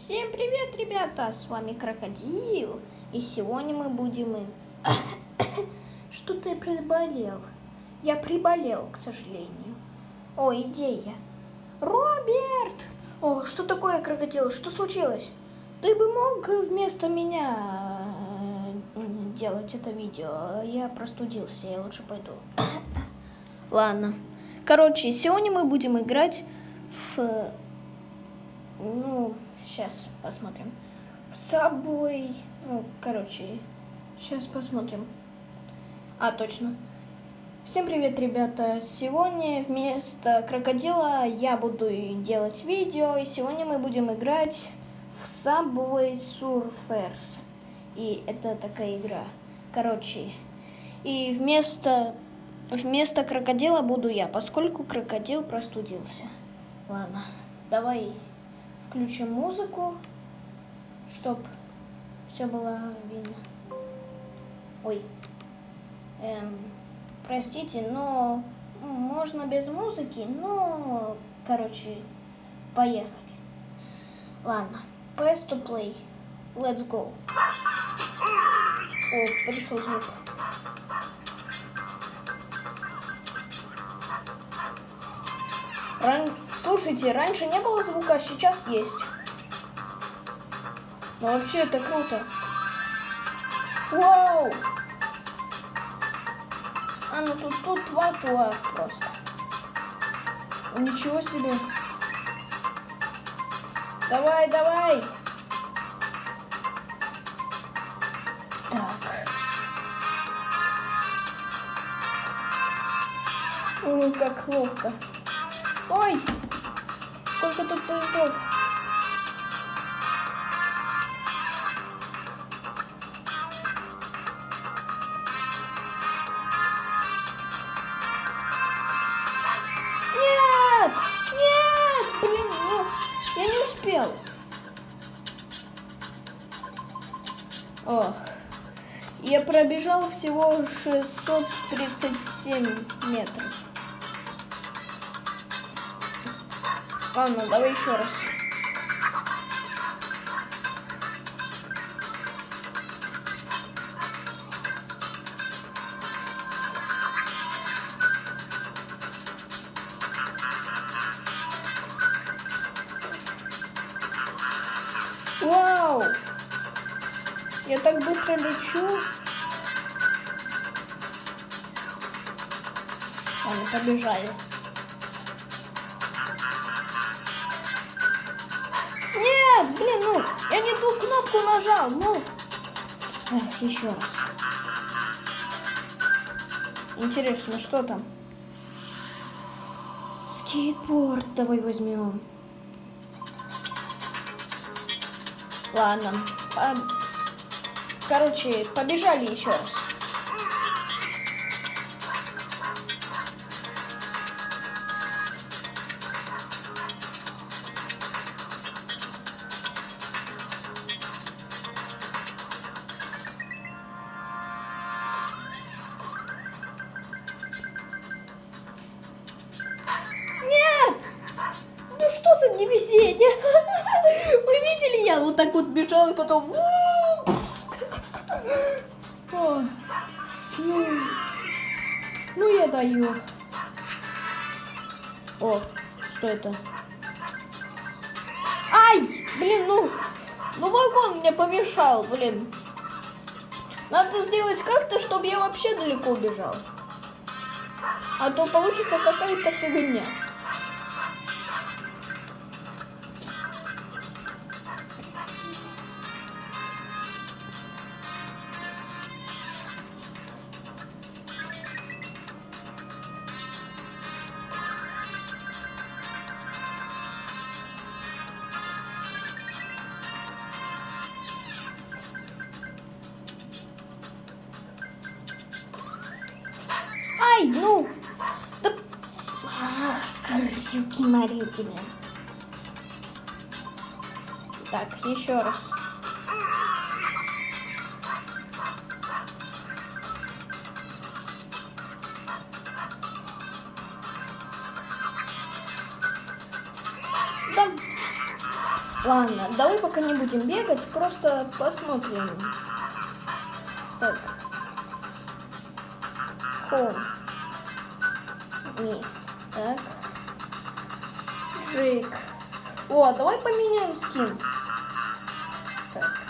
Всем привет, ребята! С вами Крокодил. И сегодня мы будем... Что-то я приболел. Я приболел, к сожалению. О, идея. Роберт! О, что такое, Крокодил? Что случилось? Ты бы мог вместо меня делать это видео? Я простудился, я лучше пойду. Ладно. Короче, сегодня мы будем играть в... сейчас посмотрим. В Subway. Сейчас посмотрим. Точно. Всем привет, ребята. Сегодня вместо Крокодила я буду делать видео. И сегодня мы будем играть в Subway Surfers. И это такая игра. И вместо Крокодила буду я, поскольку Крокодил простудился. Ладно, давай включим музыку, чтоб все было видно. Ой, простите, но можно без музыки, но, поехали. Ладно, press to play, let's go. О, пришел звук. Слушайте, раньше не было звука, а сейчас есть. Ну вообще это круто. Вау! Тут туа просто. Ничего себе. Давай. Так. Ой, как ловко. Ой! Сколько тут поездов? Нет! Блин, я не успел. Ох. Я пробежал всего 637 метров. Ладно, давай еще раз. Вау! Я так быстро лечу. Ладно, побежали. Нет, блин, я не ту кнопку нажал, еще раз. Интересно, что там? Скейтборд давай возьмем. Ладно, побежали еще раз. Что за невезение? Вы видели, я вот так вот бежал и потом... Я даю. О, что это? Ай, блин, вагон мне помешал, блин. Надо сделать как-то, чтобы я вообще далеко убежал. А то получится какая-то фигня. Ай, да... Крюки-марюки, блин. Так, еще раз. Да. Ладно, давай пока не будем бегать, просто посмотрим. Так. Хоум. Не. Так. Джейк. О, давай поменяем скин. Так.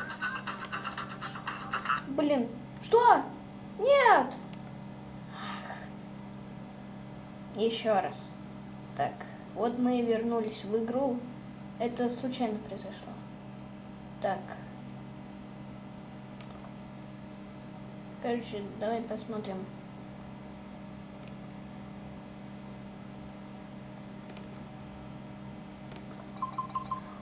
Блин. Что? Нет. Еще раз. Так. Вот мы и вернулись в игру. Это случайно произошло. Так. Короче, давай посмотрим.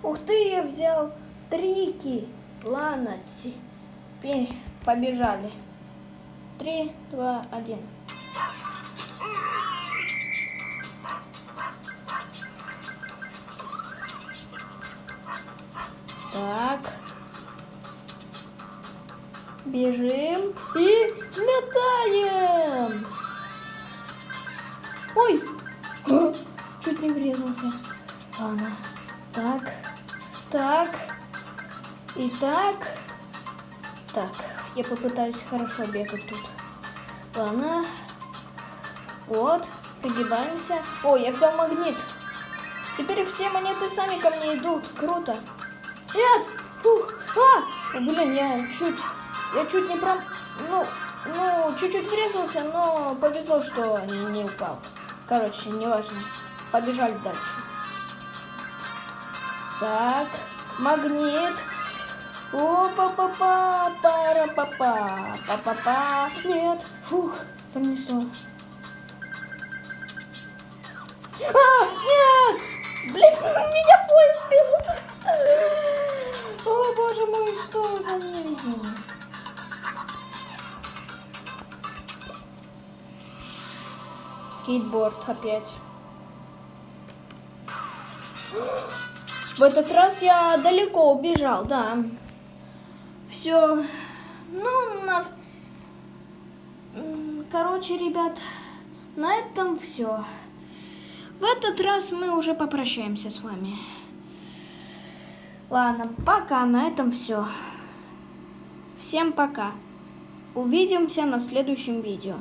Ух ты, я взял трики. Ладно, теперь побежали. 3, 2, 1. Так. Бежим и взлетаем. Ой, чуть не врезался. Ладно. Так, так, и так. Так, я попытаюсь хорошо бегать тут. Ладно. Вот, пригибаемся. О, я взял магнит. Теперь все монеты сами ко мне идут. Круто. Нет! Фух! Блин, я чуть не чуть-чуть врезался, но повезло, что не упал. Короче, неважно. Побежали дальше. Так, магнит. О-па-па-па, пара-па-па, па-па-па. Нет, фух, пронесло. Нет! Блин, меня поезд бил. О, боже мой, что за невезение. Скейтборд опять. В этот раз я далеко убежал, да. Все. Короче, ребят, на этом все. В этот раз мы уже попрощаемся с вами. Ладно, пока, на этом все. Всем пока. Увидимся на следующем видео.